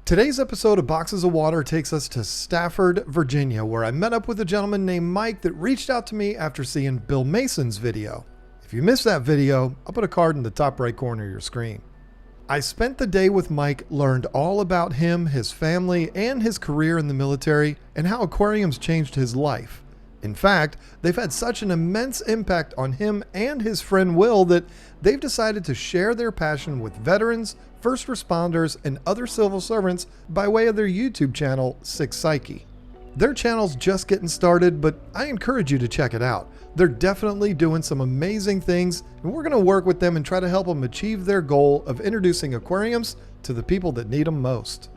Today's episode of Boxes of Water takes us to Stafford, Virginia, where I met up with a gentleman named Mike that reached out to me after seeing Bill Mason's video. If you missed that video, I'll put a card in the top right corner of your screen. I spent the day with Mike, learned all about him, his family, and his career in the military, and how aquariums changed his life. In fact, they've had such an immense impact on him and his friend Will that they've decided to share their passion with veterans, first responders, and other civil servants by way of their YouTube channel, Cich Psyche. Their channel's just getting started, but I encourage you to check it out. They're definitely doing some amazing things, and we're going to work with them and try to help them achieve their goal of introducing aquariums to the people that need them most.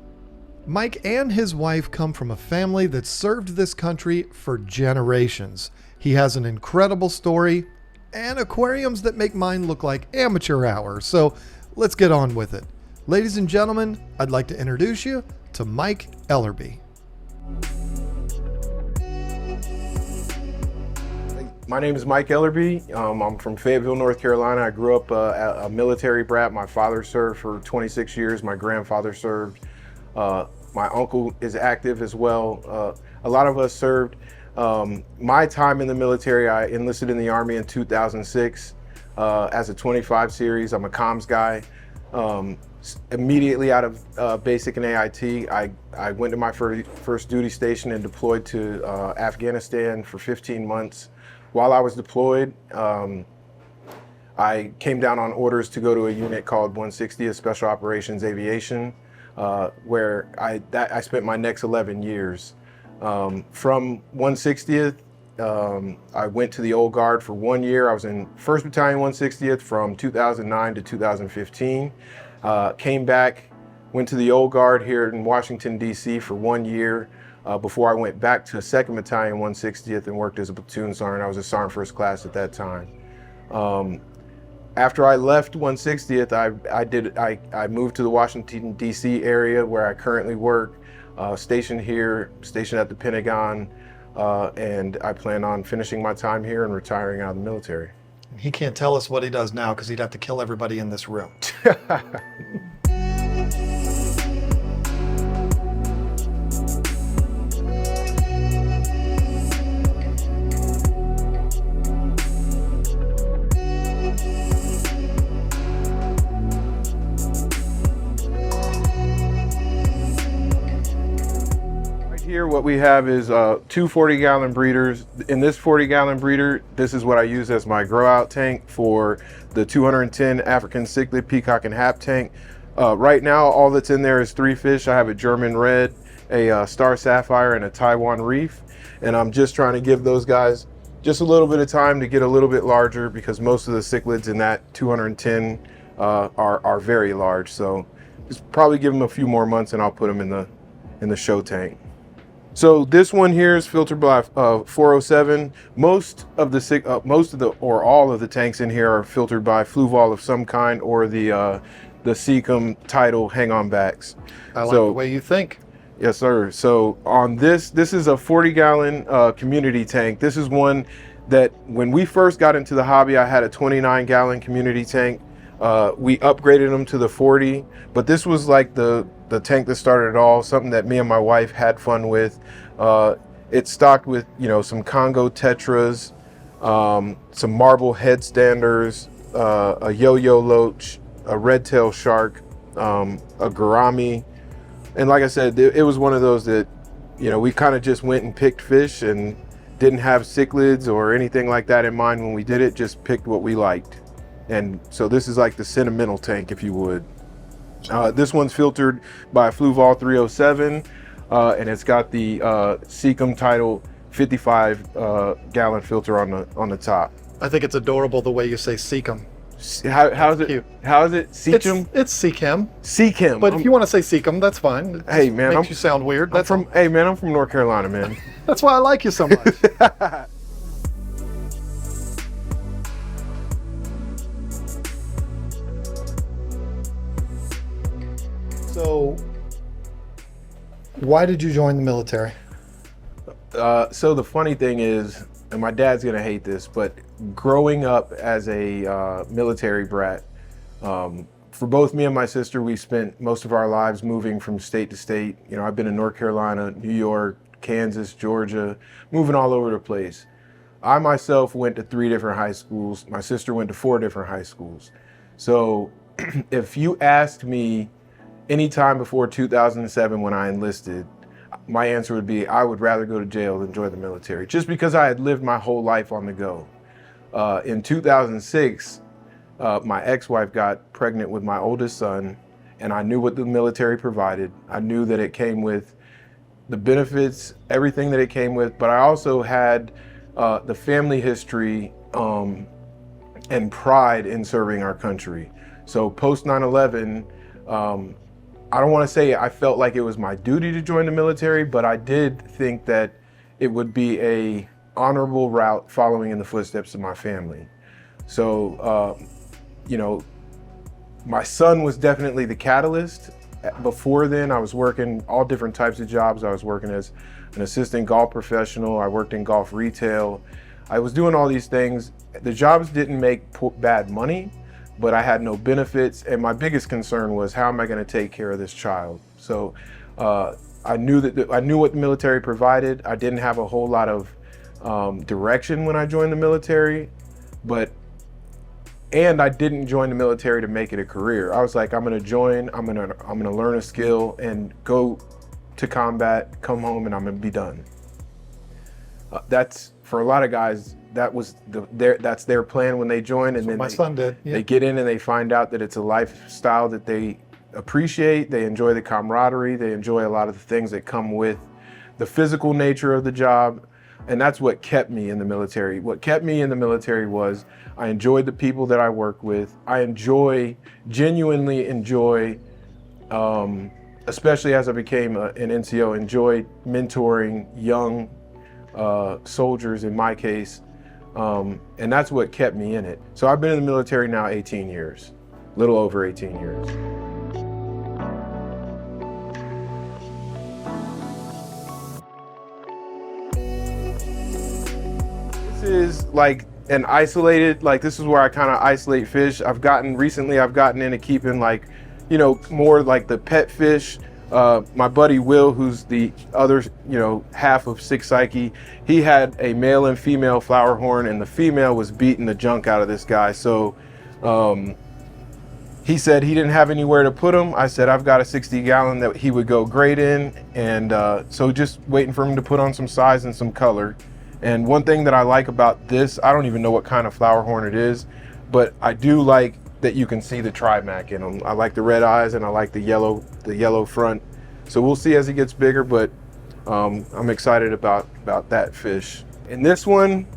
Mike and his wife come from a family that served this country for generations. He has an incredible story and aquariums that make mine look like amateur hour. So let's get on with it. Ladies and gentlemen, I'd like to introduce you to Mike Ellerby. My name is Mike Ellerby. I'm from Fayetteville, North Carolina. I grew up a military brat. My father served for 26 years. My grandfather served. My uncle is active as well. A lot of us served. My time in the military, I enlisted in the Army in 2006 as a 25 series. I'm a comms guy. Immediately out of basic and AIT, I went to my first duty station and deployed to Afghanistan for 15 months. While I was deployed, I came down on orders to go to a unit called 160th Special Operations Aviation, where I spent my next 11 years. From 160th, I went to the Old Guard for 1 year. I was in 1st Battalion 160th from 2009 to 2015. Came back, went to the Old Guard here in Washington, D.C. for 1 year before I went back to 2nd Battalion 160th and worked as a platoon sergeant. I was a sergeant first class at that time. After I left 160th, I moved to the Washington, D.C. area where I currently work, stationed at the Pentagon, and I plan on finishing my time here and retiring out of the military. He can't tell us what he does now because he'd have to kill everybody in this room. Here what we have is two 40-gallon breeders. In this 40-gallon breeder, this is what I use as my grow out tank for the 210 African cichlid peacock and hap tank. Right now all that's in there is 3 fish. I have a German red, a star sapphire, and a Taiwan reef, and I'm just trying to give those guys just a little bit of time to get a little bit larger because most of the cichlids in that 210 are very large. So just probably give them a few more months and I'll put them in the show tank. So this one here is filtered by 407. Most of the all of the tanks in here are filtered by Fluval of some kind or the Seacom Tidal hang-on backs. I like the way you think. Yes, sir. So on this is a 40-gallon community tank. This is one that when we first got into the hobby, I had a 29-gallon community tank. We upgraded them to the 40, but this was like the tank that started it all, something that me and my wife had fun with. It's stocked with, some Congo tetras, some marble headstanders, a yo-yo loach, a red-tailed shark, a gourami. And like I said, it was one of those that, we kind of just went and picked fish and didn't have cichlids or anything like that in mind when we did it, just picked what we liked. And so this is like the sentimental tank, if you would. This one's filtered by Fluval 307, and it's got the Seacom Tidal 55-gallon filter on the top. I think it's adorable the way you say Seacom. How's it? Cute. How is it? Seacom? It's Seacom. Seacom. But if you want to say Seacom, that's fine. Hey man, makes you sound weird. I'm from North Carolina, man. That's why I like you so much. So, why did you join the military? So the funny thing is, and my dad's gonna hate this, but growing up as a military brat, For both me and my sister, we spent most of our lives moving from state to state. You know, I've been in North Carolina, New York, Kansas, Georgia, moving all over the place. I myself went to 3 different high schools. My sister went to 4 different high schools. So if you asked me any time before 2007 when I enlisted, my answer would be I would rather go to jail than join the military, just because I had lived my whole life on the go. In 2006, my ex-wife got pregnant with my oldest son, and I knew what the military provided. I knew that it came with the benefits, everything that it came with, but I also had the family history and pride in serving our country. So post 9/11, I don't want to say I felt like it was my duty to join the military, but I did think that it would be a honorable route following in the footsteps of my family. So, you know, my son was definitely the catalyst. Before then, I was working all different types of jobs. I was working as an assistant golf professional. I worked in golf retail. I was doing all these things. The jobs didn't make bad money, but I had no benefits. And my biggest concern was, how am I going to take care of this child? So I knew what the military provided. I didn't have a whole lot of direction when I joined the military, and I didn't join the military to make it a career. I was like, I'm gonna join, I'm gonna learn a skill and go to combat, come home, and I'm gonna be done. That's, for a lot of guys, that's their plan when they join, and then my son did. Yeah. They get in and they find out that it's a lifestyle that they appreciate. They enjoy the camaraderie. They enjoy a lot of the things that come with the physical nature of the job. And that's what kept me in the military. What kept me in the military was I enjoyed the people that I work with. I genuinely enjoy, especially as I became an NCO, enjoyed mentoring young soldiers in my case. And that's what kept me in it. So I've been in the military now 18 years, a little over 18 years. Is like an isolated, like this is where I kind of isolate fish. Recently I've gotten into keeping, like, you know, more like the pet fish. My buddy Will, who's the other, you know, half of Cich Psyche, he had a male and female flower horn, and the female was beating the junk out of this guy. So he said he didn't have anywhere to put him. I said, I've got a 60-gallon that he would go great in. And so just waiting for him to put on some size and some color. And one thing that I like about this, I don't even know what kind of flower horn it is, but I do like that you can see the trimac in them. I like the red eyes, and I like the yellow front. So we'll see as he gets bigger, but I'm excited about that fish. And this one,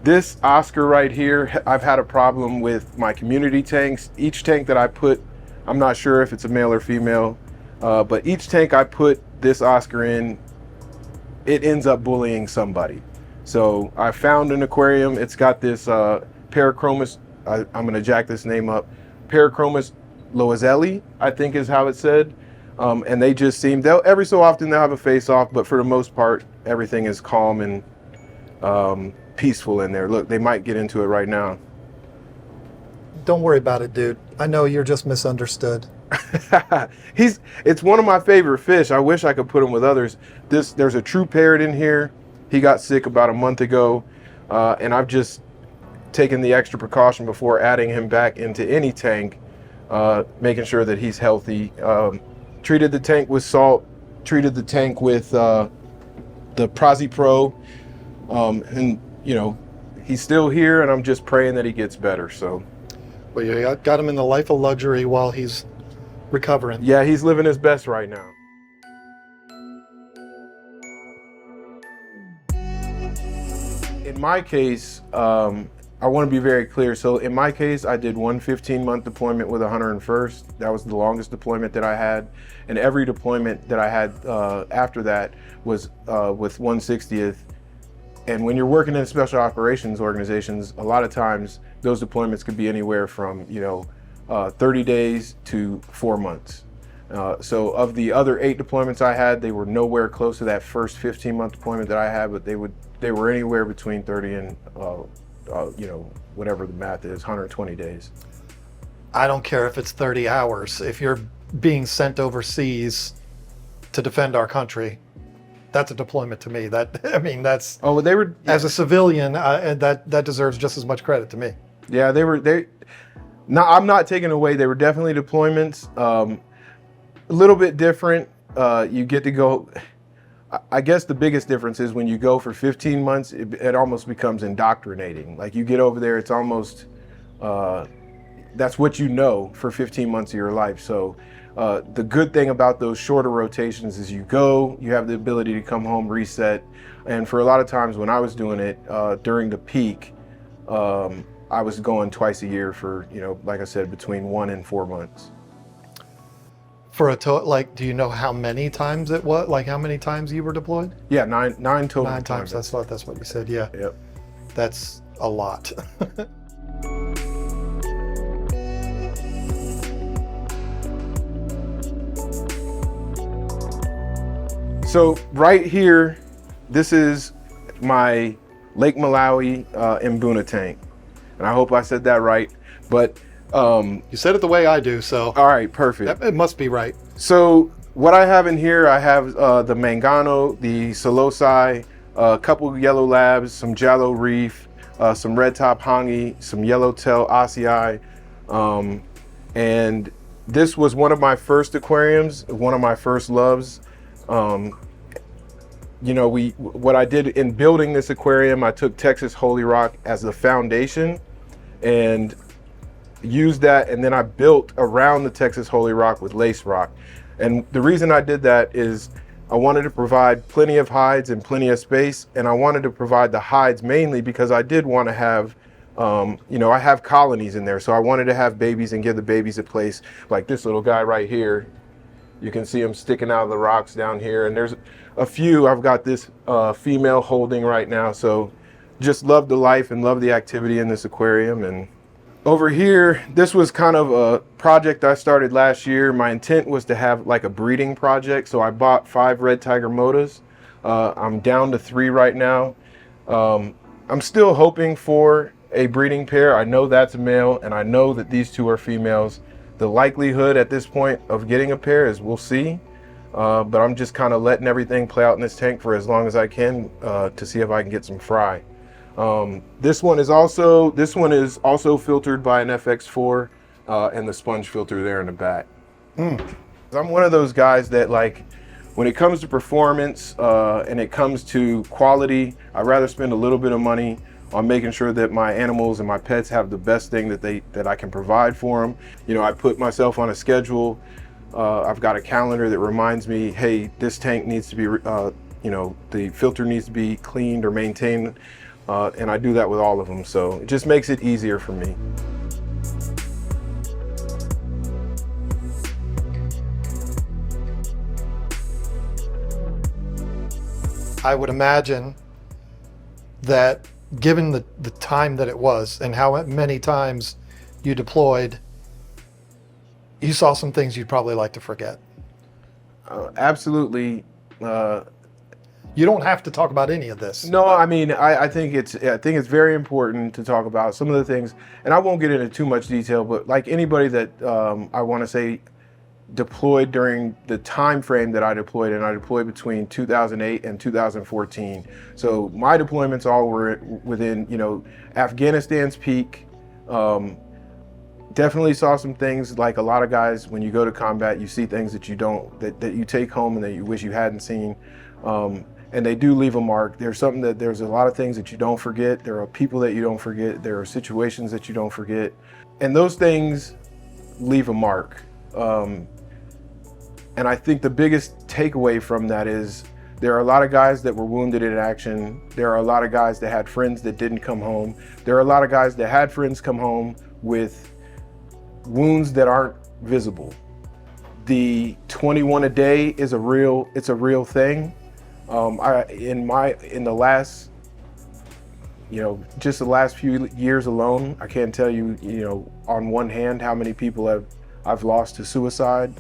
this Oscar right here, I've had a problem with my community tanks. Each tank that I put, I'm not sure if it's a male or female, but each tank I put this Oscar in, it ends up bullying somebody. So I found an aquarium. It's got this Parachromis, I'm going to jack this name up, Parachromis loezelli, I think is how it's said. And they just seem, every so often they'll have a face-off, but for the most part, everything is calm and peaceful in there. Look, they might get into it right now. Don't worry about it, dude. I know you're just misunderstood. It's one of my favorite fish. I wish I could put him with others. There's a true parrot in here. He got sick about a month ago, and I've just taken the extra precaution before adding him back into any tank, making sure that he's healthy. Treated the tank with salt, treated the tank with the Prazi Pro, and you know, he's still here, and I'm just praying that he gets better. So, well, you got him in the life of luxury while he's recovering. Yeah, he's living his best right now. In my case, I want to be very clear. So in my case, I did one 15-month deployment with 101st. That was the longest deployment that I had. And every deployment that I had after that was with 160th. And when you're working in special operations organizations, a lot of times those deployments could be anywhere from, 30 days to 4 months. So of the other 8 deployments I had, they were nowhere close to that first 15-month deployment that I had, but they were anywhere between 30 and whatever the math is, 120 days. I don't care if it's 30 hours. If you're being sent overseas to defend our country, that's a deployment to me. That's Oh, they were, as a civilian, that deserves just as much credit to me. yeah, no, I'm not taking away. They were definitely deployments. A little bit different. You get to go. I guess the biggest difference is when you go for 15 months, it almost becomes indoctrinating. Like you get over there, it's almost, that's what you know for 15 months of your life. So the good thing about those shorter rotations is you go, you have the ability to come home, reset. And for a lot of times when I was doing it during the peak, I was going twice a year for, like I said, between 1 and 4 months. For a total, do you know how many times it was? Like how many times you were deployed? Yeah, nine total. 9 times. That's what you said. Yeah. Yep. That's a lot. So right here, this is my Lake Malawi Mbuna tank. And I hope I said that right. But you said it the way I do, so. All right, perfect. It must be right. So what I have in here, I have the Mangano, the Solosai, a couple yellow labs, some Jallow Reef, some red top Hangi, some yellowtail Osei. And this was one of my first aquariums, one of my first loves. What I did in building this aquarium, I took Texas Holy Rock as the foundation and used that, and then I built around the Texas Holy Rock with lace rock. And the reason I did that is I wanted to provide plenty of hides and plenty of space, and I wanted to provide the hides mainly because I did want to have, I have colonies in there, so I wanted to have babies and give the babies a place. Like this little guy right here, you can see him sticking out of the rocks down here, and there's a few. I've got this female holding right now, so just love the life and love the activity in this aquarium. And over here, this was kind of a project I started last year. My intent was to have like a breeding project, so I bought 5 red tiger motas. I'm down to 3 right now. I'm still hoping for a breeding pair. I know that's a male, and I know that these 2 are females. The likelihood at this point of getting a pair is we'll see. But I'm just kind of letting everything play out in this tank for as long as I can to see if I can get some fry. This one is also filtered by an FX4 and the sponge filter there in the back. I'm one of those guys that, like, when it comes to performance and it comes to quality, I'd rather spend a little bit of money on making sure that my animals and my pets have the best thing that I can provide for them. I put myself on a schedule. I've got a calendar that reminds me, hey, this tank needs to be, the filter needs to be cleaned or maintained. And I do that with all of them. So it just makes it easier for me. I would imagine that given the time that it was and how many times you deployed, you saw some things you'd probably like to forget. Absolutely. You don't have to talk about any of this. No, I mean, I think it's very important to talk about some of the things, and I won't get into too much detail, but like anybody that I want to say deployed during the time frame that I deployed, and I deployed between 2008 and 2014. So my deployments all were within, Afghanistan's peak. Definitely saw some things, like a lot of guys, when you go to combat, you see things that that you take home and that you wish you hadn't seen. And they do leave a mark. There's a lot of things that you don't forget. There are people that you don't forget. There are situations that you don't forget. And those things leave a mark. And I think the biggest takeaway from that is there are a lot of guys that were wounded in action. There are a lot of guys that had friends that didn't come home. There are a lot of guys that had friends come home with wounds that aren't visible. The 21 a day is a real thing. In the last, just the last few years alone, I can't tell you, on one hand, how many people I've lost to suicide.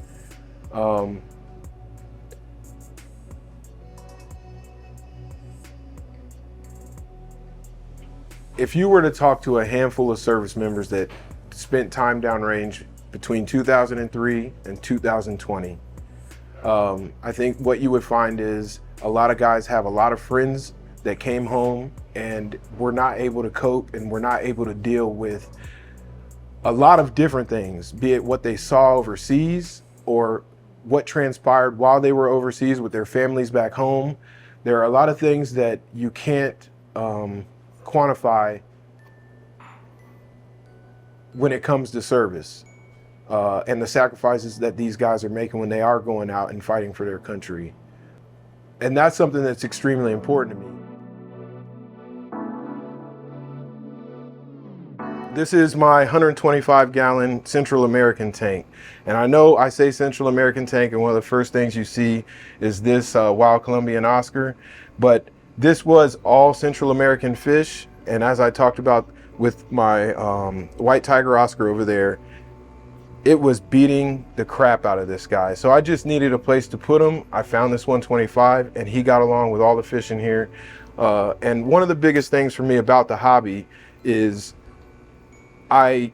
If you were to talk to a handful of service members that spent time downrange between 2003 and 2020. I think what you would find is a lot of guys have a lot of friends that came home and were not able to cope and were not able to deal with a lot of different things, be it what they saw overseas or what transpired while they were overseas with their families back home. There are a lot of things that you can't quantify when it comes to service and the sacrifices that these guys are making when they are going out and fighting for their country. And that's something that's extremely important to me. This is my 125-gallon Central American tank. And I know I say Central American tank, and one of the first things you see is this wild Colombian Oscar, but this was all Central American fish. And as I talked about with my white tiger Oscar over there, it was beating the crap out of this guy. So I just needed a place to put him. I found this 125 and he got along with all the fish in here. And one of the biggest things for me about the hobby is I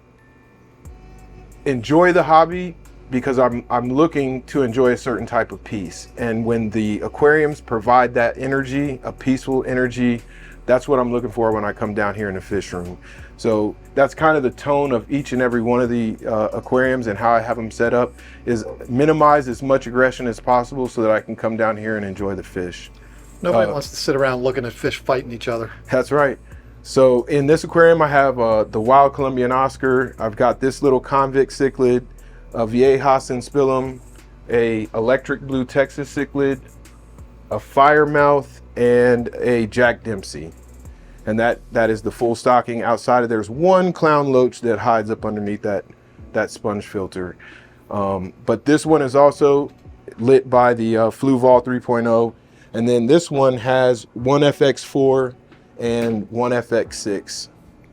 enjoy the hobby because I'm looking to enjoy a certain type of peace. And when the aquariums provide that energy, a peaceful energy, that's what I'm looking for when I come down here in the fish room. So that's kind of the tone of each and every one of the aquariums, and how I have them set up is minimize as much aggression as possible so that I can come down here and enjoy the fish. Nobody wants to sit around looking at fish fighting each other. That's right. So in this aquarium, I have the wild Colombian Oscar. I've got this little convict cichlid, a Viejas and Spillum, a electric blue Texas cichlid, a firemouth, and a Jack Dempsey. And that is the full stocking. Outside of there's one clown loach that hides up underneath that sponge filter. But this one is also lit by the Fluval 3.0. And then this one has one FX4 and one FX6.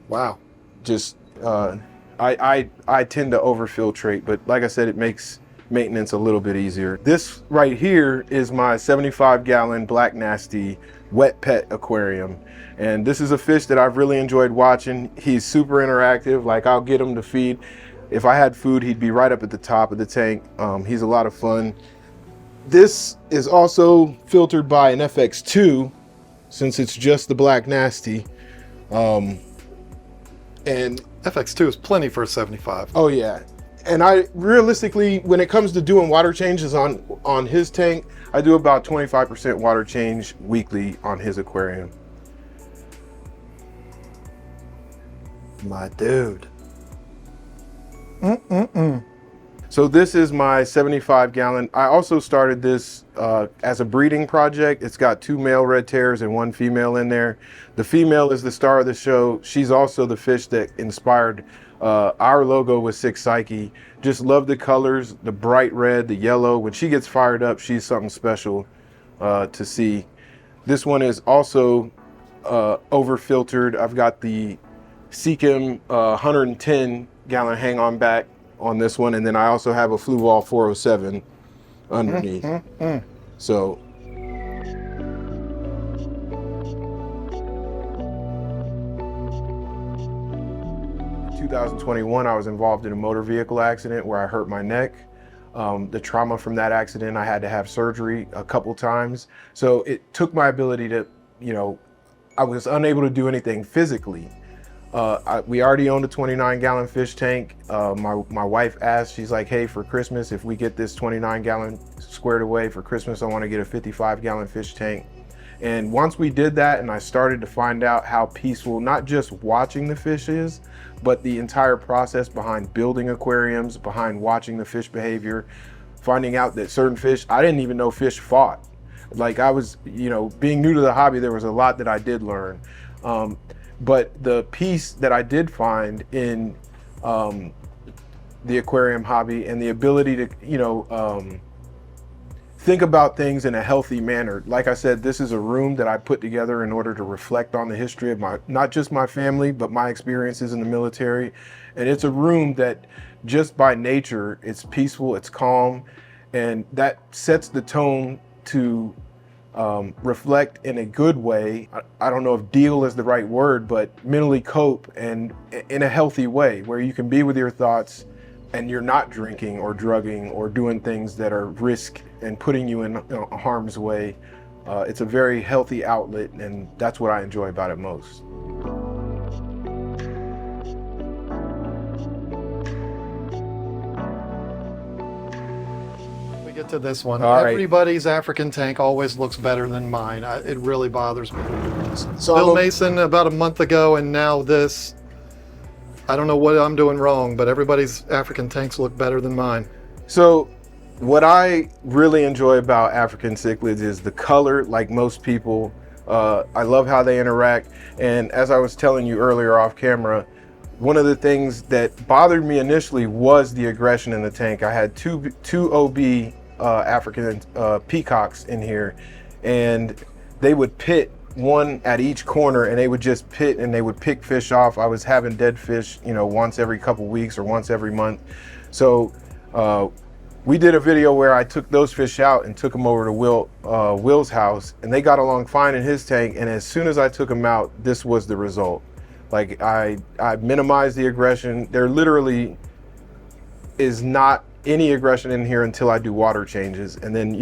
Wow. Just, I tend to overfiltrate, but like I said, it makes maintenance a little bit easier. This right here is my 75-gallon Black Nasty wet pet aquarium. And this is a fish that I've really enjoyed watching. He's super interactive. Like, I'll get him to feed. If I had food, he'd be right up at the top of the tank. He's a lot of fun. This is also filtered by an FX2, since it's just the Black Nasty. And FX2 is plenty for a 75. Oh yeah. And I realistically, when it comes to doing water changes on his tank, I do about 25% water change weekly on his aquarium. My dude. So this is my 75-gallon. I also started this as a breeding project. It's got 2 male red terrors and 1 female in there. The female is the star of the show. She's also the fish that inspired our logo with Cich Psyche. Just love the colors, the bright red, the yellow. When she gets fired up, she's something special to see. This one is also over filtered. I've got the Seachem 110-gallon hang on back on this one, and then I also have a Fluval 407 underneath. So 2021, I was involved in a motor vehicle accident where I hurt my neck. The trauma from that accident, I had to have surgery a couple times. So it took my ability to, I was unable to do anything physically. We already owned a 29-gallon fish tank. My wife asked, she's like, hey, for Christmas, if we get this 29-gallon squared away for Christmas, I want to get a 55-gallon fish tank. And once we did that, and I started to find out how peaceful, not just watching the fish is, but the entire process behind building aquariums, behind watching the fish behavior, finding out that certain fish, I didn't even know fish fought. Like, I was, being new to the hobby, there was a lot that I did learn. But the piece that I did find in the aquarium hobby and the ability to, think about things in a healthy manner. Like I said, this is a room that I put together in order to reflect on the history of not just my family, but my experiences in the military. And it's a room that just by nature, it's peaceful, it's calm, and that sets the tone to reflect in a good way. I don't know if deal is the right word, but mentally cope and in a healthy way where you can be with your thoughts and you're not drinking or drugging or doing things that are risk and putting you in harm's way. It's a very healthy outlet, and that's what I enjoy about it most. Get to this one. All right. Everybody's African tank always looks better than mine. It really bothers me. So Bill Mason about a month ago, and now this. I don't know what I'm doing wrong, but everybody's African tanks look better than mine. So what I really enjoy about African cichlids is the color, like most people. I love how they interact. And as I was telling you earlier off camera, one of the things that bothered me initially was the aggression in the tank. I had two OB African peacocks in here, and they would pit one at each corner, and they would just pit and they would pick fish off. I was having dead fish, once every couple weeks or once every month. So we did a video where I took those fish out and took them over to Will's house, and they got along fine in his tank. And as soon as I took them out, this was the result. Like I minimized the aggression. There literally is not any aggression in here until I do water changes. And then,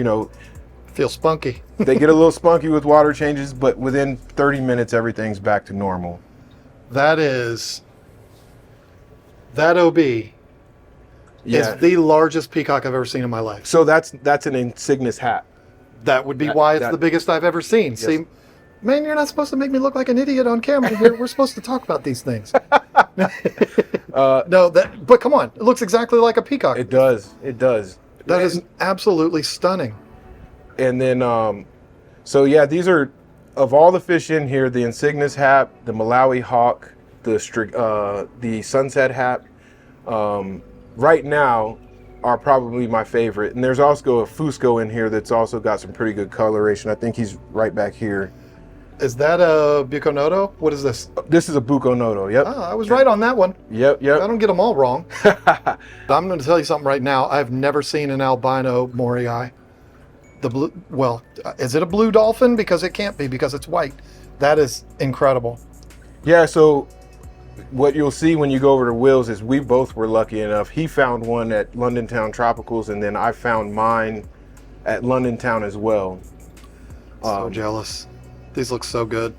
Feel spunky. they get a little spunky with water changes, but within 30 minutes, everything's back to normal. That OB is the largest peacock I've ever seen in my life. So that's an insignis hat. That would be why it's the biggest I've ever seen. Yes. See, man, you're not supposed to make me look like an idiot on camera here. We're supposed to talk about these things. But come on, it looks exactly like a peacock. It does. That is absolutely stunning. And then, these are, of all the fish in here, the insignis hat, the Malawi hawk, the sunset hat, right now are probably my favorite. And there's also a Fusco in here that's also got some pretty good coloration. I think he's right back here. Is that a Buconoto? What is this? This is a Buconoto, yep. Ah, I was right on that one. Yep. I don't get them all wrong. I'm going to tell you something right now. I've never seen an albino Morii. The blue, is it a blue dolphin? Because it can't be, because it's white. That is incredible. Yeah, so what you'll see when you go over to Will's is we both were lucky enough. He found one at London Town Tropicals, and then I found mine at London Town as well. So jealous. These look so good.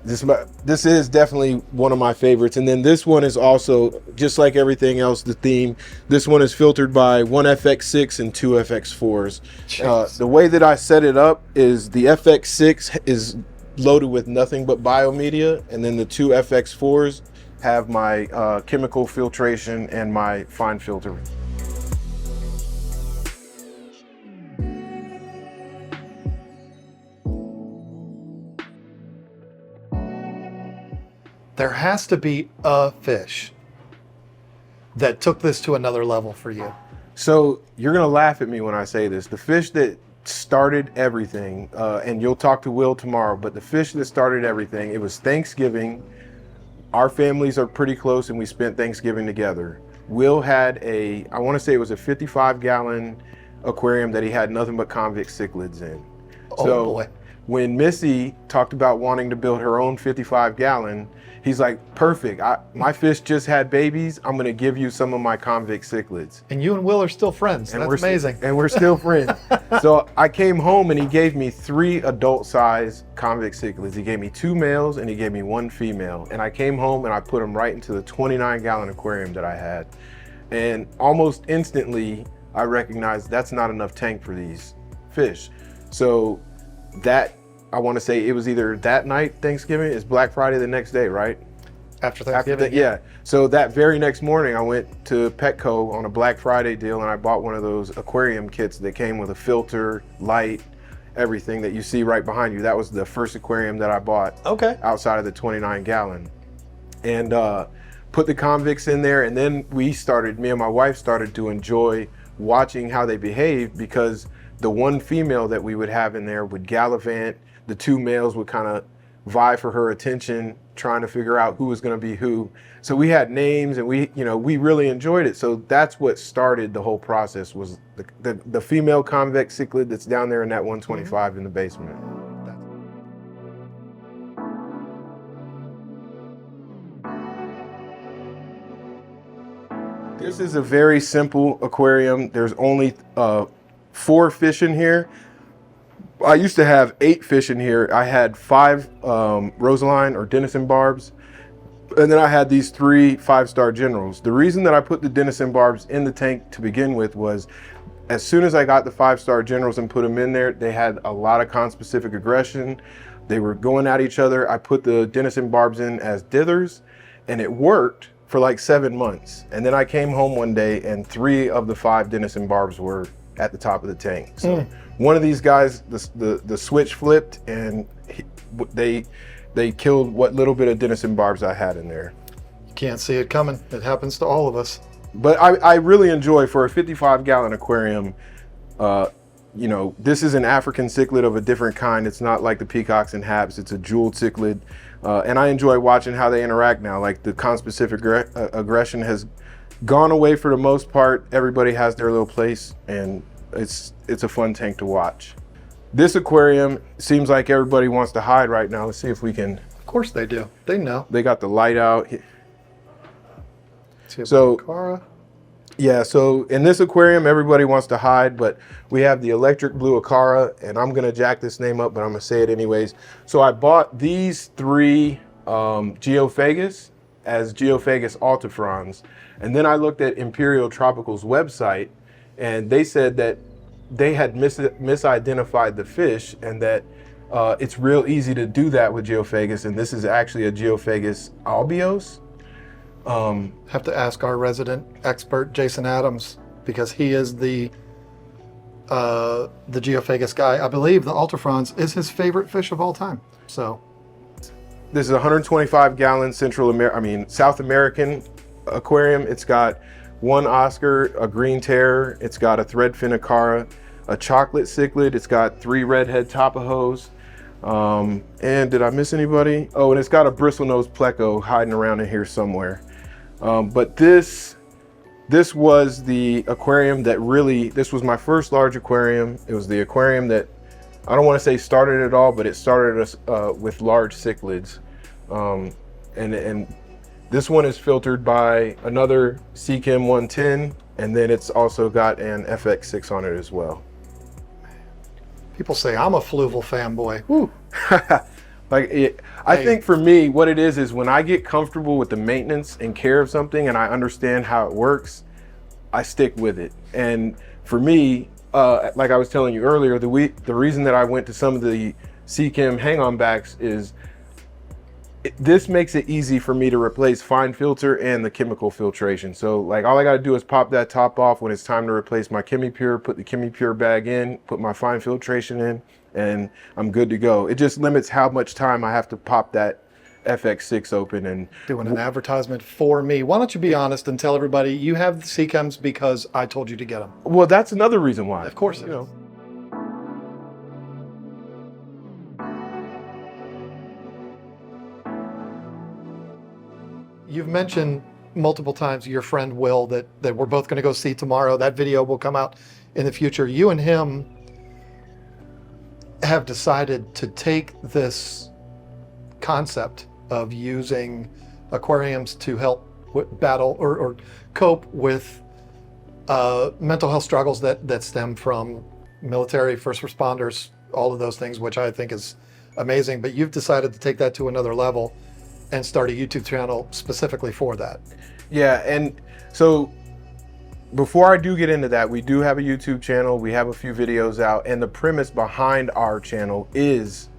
This is definitely one of my favorites. And then this one is also, just like everything else, the theme. This one is filtered by one FX6 and two FX4s. The way that I set it up is the FX6 is loaded with nothing but biomedia, and then the two FX4s have my chemical filtration and my fine filter. There has to be a fish that took this to another level for you. So you're gonna laugh at me when I say this. The fish that started everything, and you'll talk to Will tomorrow, but the fish that started everything, it was Thanksgiving. Our families are pretty close, and we spent Thanksgiving together. Will had I wanna say it was a 55-gallon aquarium that he had nothing but convict cichlids in. Oh boy. When Missy talked about wanting to build her own 55-gallon, he's like, perfect. My fish just had babies. I'm going to give you some of my convict cichlids. And you and Will are still friends. And That's amazing. And we're still friends. So I came home and he gave me 3 adult-size convict cichlids. He gave me 2 males and he gave me 1 female. And I came home and I put them right into the 29-gallon aquarium that I had. And almost instantly, I recognized that's not enough tank for these fish. So I want to say it was either that night, Thanksgiving, it's Black Friday the next day, right? After Thanksgiving? Yeah. So that very next morning, I went to Petco on a Black Friday deal, and I bought one of those aquarium kits that came with a filter, light, everything that you see right behind you. That was the first aquarium that I bought. Okay. Outside of the 29-gallon. And put the convicts in there, and then me and my wife started to enjoy watching how they behaved, because the 1 female that we would have in there would gallivant. The 2 males would kind of vie for her attention, trying to figure out who was going to be who. So we had names, and we really enjoyed it. So that's what started the whole process, was the female convex cichlid that's down there in that 125 in the basement. This is a very simple aquarium. There's only 4 fish in here. I used to have 8 fish in here. I had 5 Rosaline or Denison barbs, and then I had these 3 5-star generals. The reason that I put the Denison barbs in the tank to begin with was, as soon as I got the 5-star generals and put them in there, they had a lot of conspecific aggression. They were going at each other. I put the Denison barbs in as dithers, and it worked for like 7 months. And then I came home one day and 3 of the 5 Denison barbs were at the top of the tank. So one of these guys, the switch flipped, and they killed what little bit of Denison barbs I had in there. You can't see it coming. It happens to all of us. But I really enjoy, for a 55-gallon aquarium, this is an African cichlid of a different kind. It's not like the peacocks and haps. It's a jeweled cichlid. And I enjoy watching how they interact now. Like, the conspecific aggression has gone away for the most part. Everybody has their little place, and it's a fun tank to watch. This aquarium seems like everybody wants to hide right now. Let's see if we can. Of course they do. They know. They got the light out. So yeah, so in this aquarium, everybody wants to hide, but we have the electric blue Acara, and I'm gonna jack this name up, but I'm gonna say it anyways. So I bought these 3 Geophagus as Geophagus altifrons, and then I looked at KGTropicals' website, and they said that they had misidentified the fish, and that it's real easy to do that with Geophagus, and this is actually a Geophagus albios. Have to ask our resident expert, Jason Adams, because he is the Geophagus guy. I believe the altifrons is his favorite fish of all time. So this is a 125-gallon South American aquarium. It's got 1 Oscar, a green terror. It's got a threadfin Acara, a chocolate cichlid. It's got 3 redhead Tapajos. And did I miss anybody? Oh, and it's got a bristlenose pleco hiding around in here somewhere. But this was the aquarium that really, this was my first large aquarium. It was the aquarium that, I don't want to say started it all, but it started us with large cichlids. And this one is filtered by another Seachem 110, and then it's also got an FX6 on it as well. People say I'm a fluval fanboy. Woo. I think for me, what it is when I get comfortable with the maintenance and care of something, and I understand how it works, I stick with it. And for me, like I was telling you earlier, the reason that I went to some of the Seachem hang-on backs is this makes it easy for me to replace fine filter and the chemical filtration. So like, all I got to do is pop that top off when it's time to replace my ChemiPure, put the ChemiPure bag in, put my fine filtration in, and I'm good to go. It just limits how much time I have to pop that FX6 open. And doing an advertisement for me. Why don't you be honest and tell everybody you have the Seachems because I told you to get them? Well, that's another reason why. Of course it is. You've mentioned multiple times your friend Will that we're both going to go see tomorrow. That video will come out in the future. You and him have decided to take this concept of using aquariums to help battle or cope with mental health struggles that stem from military, first responders, all of those things, which I think is amazing. But you've decided to take that to another level and start a YouTube channel specifically for that. Yeah, and so before I do get into that, we do have a YouTube channel. We have a few videos out, and the premise behind our channel is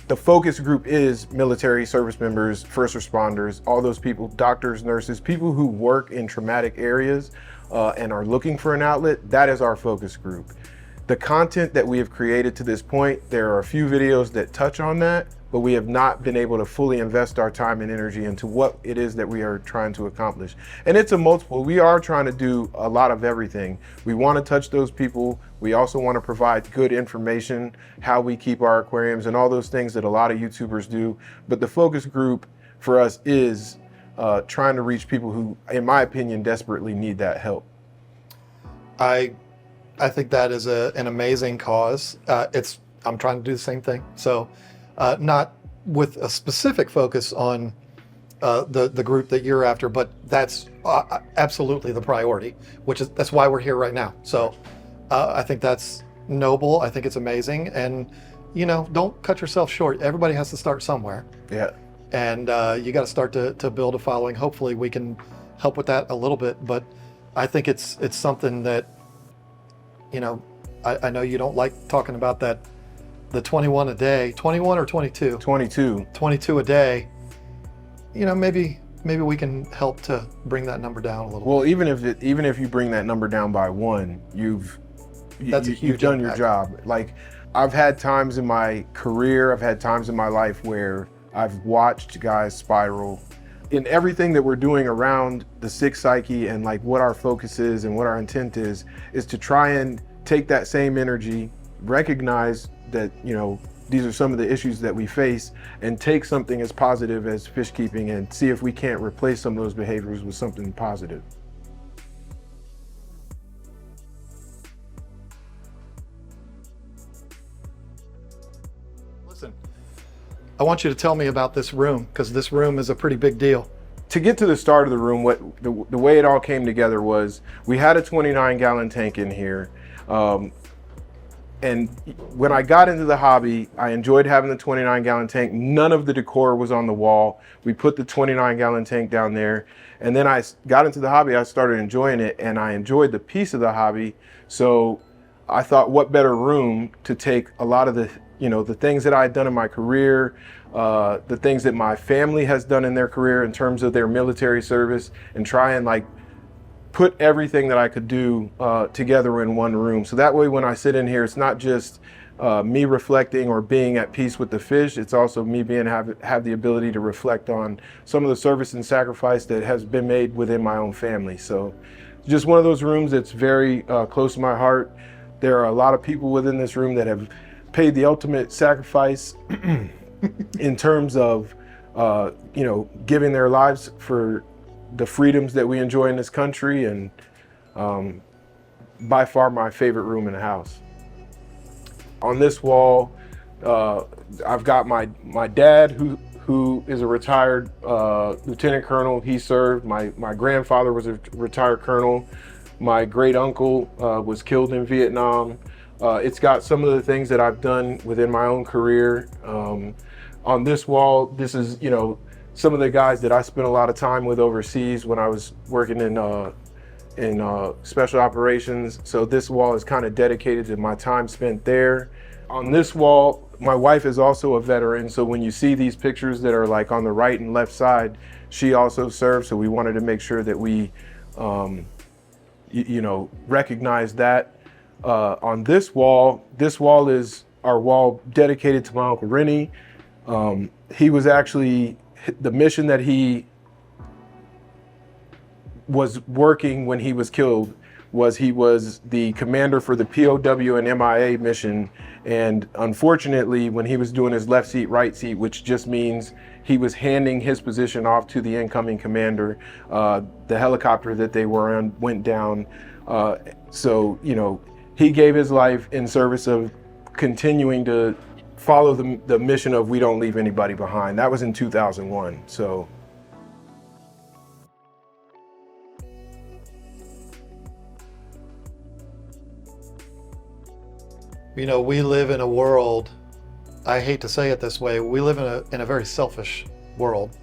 the focus group is military service members, first responders, all those people, doctors, nurses, people who work in traumatic areas and are looking for an outlet. That is our focus group. The content that we have created to this point, there are a few videos that touch on that, but we have not been able to fully invest our time and energy into what it is that we are trying to accomplish. And it's a multiple. We are trying to do a lot of everything. We want to touch those people. We also want to provide good information, how we keep our aquariums and all those things that a lot of YouTubers do. But the focus group for us is trying to reach people who, in my opinion, desperately need that help. I think that is an amazing cause. I'm trying to do the same thing. So not with a specific focus on the group that you're after, but that's absolutely the priority, that's why we're here right now. So I think that's noble. I think it's amazing. And, don't cut yourself short. Everybody has to start somewhere. Yeah. And you got to start to build a following. Hopefully we can help with that a little bit. But I think it's something that, I know you don't like talking about that, the 21 a day, 21 or 22? 22. 22 a day. Maybe we can help to bring that number down a little Well, bit. even if you bring that number down by one, you've done your job. Like, I've had times in my career, I've had times in my life where I've watched guys spiral. In everything that we're doing around the Cich Psyche and like what our focus is and what our intent is to try and take that same energy, recognize that, these are some of the issues that we face, and take something as positive as fish keeping and see if we can't replace some of those behaviors with something positive. Listen, I want you to tell me about this room, because this room is a pretty big deal. To get to the start of the room, the way it all came together was we had a 29-gallon tank in here. And when I got into the hobby, I enjoyed having the 29-gallon tank. None of the decor was on the wall. We put the 29-gallon tank down there. And then I got into the hobby, I started enjoying it, and I enjoyed the piece of the hobby. So I thought, what better room to take a lot of the, the things that I had done in my career, the things that my family has done in their career in terms of their military service, and try and like put everything that I could do together in one room. So that way when I sit in here, it's not just me reflecting or being at peace with the fish, it's also me have the ability to reflect on some of the service and sacrifice that has been made within my own family. So just one of those rooms that's very close to my heart. There are a lot of people within this room that have paid the ultimate sacrifice in terms of giving their lives for the freedoms that we enjoy in this country, and by far my favorite room in the house. On this wall, I've got my dad who is a retired lieutenant colonel. He served. My grandfather was a retired colonel. My great uncle was killed in Vietnam. It's got some of the things that I've done within my own career. On this wall, this is, some of the guys that I spent a lot of time with overseas when I was working in special operations. So this wall is kind of dedicated to my time spent there. On this wall, my wife is also a veteran. So when you see these pictures that are like on the right and left side, she also served. So we wanted to make sure that we, recognize that. On this wall is our wall dedicated to my Uncle Rennie. He was actually, the mission that he was working when he was killed was he was the commander for the POW and MIA mission. And unfortunately, when he was doing his left seat, right seat, which just means he was handing his position off to the incoming commander, the helicopter that they were on went down. So, he gave his life in service of continuing to follow the mission of we don't leave anybody behind. That was in 2001. So. We live in a world, I hate to say it this way, we live in a very selfish world.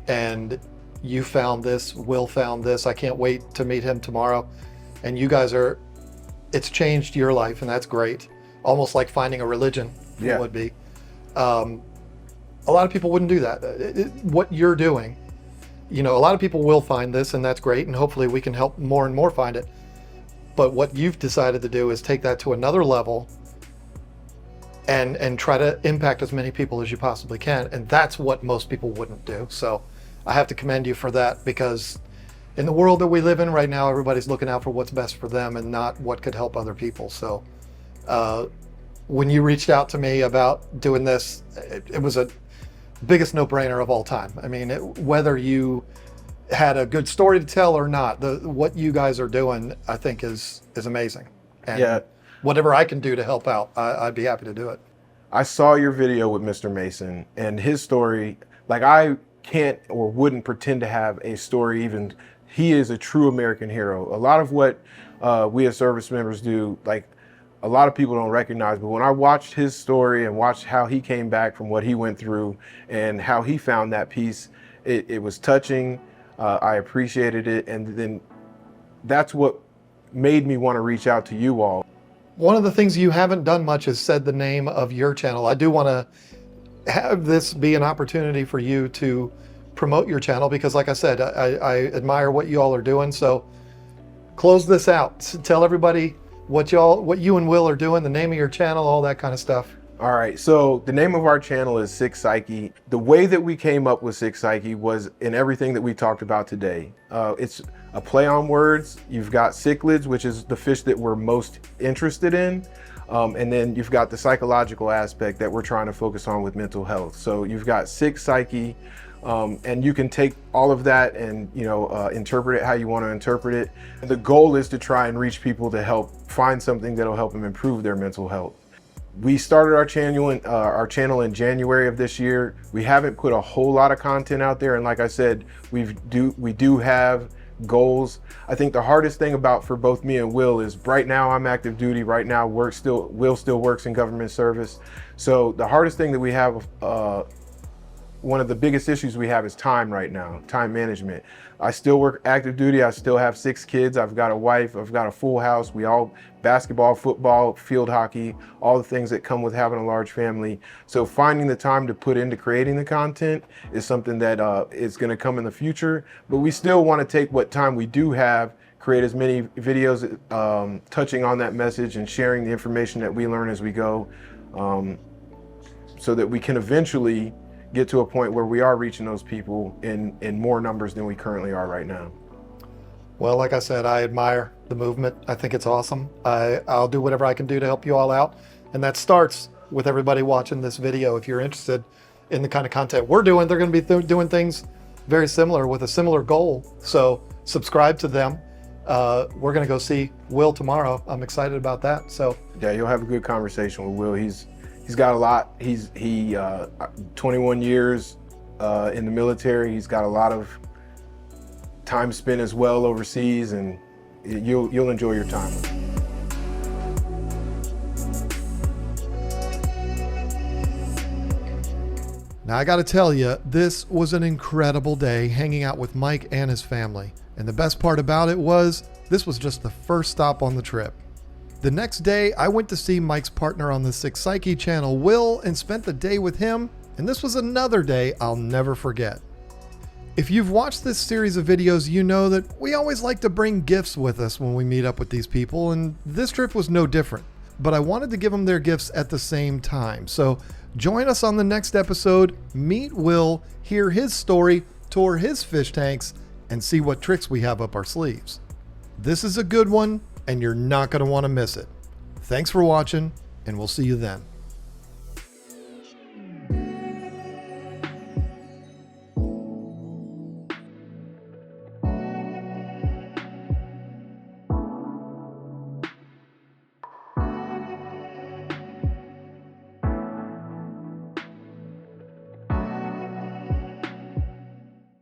And you found this, Will found this, I can't wait to meet him tomorrow. And you guys it's changed your life, and that's great. Almost like finding a religion would be. A lot of people wouldn't do that. What you're doing, a lot of people will find this, and that's great, and hopefully we can help more and more find it. But what you've decided to do is take that to another level and try to impact as many people as you possibly can. And that's what most people wouldn't do. So I have to commend you for that, because in the world that we live in right now, everybody's looking out for what's best for them and not what could help other people. So when you reached out to me about doing this, it was a biggest no-brainer of all time. I mean, whether you had a good story to tell or not, what you guys are doing, I think is amazing. And yeah. Whatever I can do to help out, I'd be happy to do it. I saw your video with Mr. Mason and his story. Like, I can't or wouldn't pretend to have a story even. He is a true American hero. A lot of what we as service members do, like, a lot of people don't recognize, but when I watched his story and watched how he came back from what he went through and how he found that peace, it was touching. I appreciated it. And then that's what made me want to reach out to you all. One of the things you haven't done much is said the name of your channel. I do want to have this be an opportunity for you to promote your channel, because like I said, I admire what you all are doing. So close this out. Tell everybody what you and Will are doing, the name of your channel, all that kind of stuff. All right, so the name of our channel is Cich Psyche. The way that we came up with Cich Psyche was in everything that we talked about today. It's a play on words. You've got cichlids, which is the fish that we're most interested in. And then you've got the psychological aspect that we're trying to focus on with mental health. So you've got Cich Psyche, and you can take all of that and interpret it how you want to interpret it. The goal is to try and reach people to help find something that'll help them improve their mental health. We started our channel in January of this year. We haven't put a whole lot of content out there, and like I said, we do have goals. I think the hardest thing for both me and Will is right now I'm active duty. Right now Will still works in government service. So the hardest thing that we have, one of the biggest issues we have is time right now, time management. I still work active duty. I still have 6 kids. I've got a wife. I've got a full house. We all basketball, football, field hockey, all the things that come with having a large family. So finding the time to put into creating the content is something that is going to come in the future. But we still want to take what time we do have, create as many videos touching on that message and sharing the information that we learn as we go, so that we can eventually get to a point where we are reaching those people in more numbers than we currently are right now. Well, like I said, I admire the movement. I think it's awesome. I'll do whatever I can do to help you all out. And that starts with everybody watching this video. If you're interested in the kind of content we're doing, they're going to be doing things very similar with a similar goal. So subscribe to them. We're going to go see Will tomorrow. I'm excited about that. So yeah, you'll have a good conversation with Will. He's got a lot. He 21 years in the military. He's got a lot of time spent as well overseas, and you'll enjoy your time with him. Now I got to tell you, this was an incredible day hanging out with Mike and his family. And the best part about it was this was just the first stop on the trip. The next day, I went to see Mike's partner on the Cich Psyche channel, Will, and spent the day with him. And this was another day I'll never forget. If you've watched this series of videos, you know that we always like to bring gifts with us when we meet up with these people, and this trip was no different. But I wanted to give them their gifts at the same time. So join us on the next episode, meet Will, hear his story, tour his fish tanks, and see what tricks we have up our sleeves. This is a good one, and you're not going to want to miss it. Thanks for watching, and we'll see you then.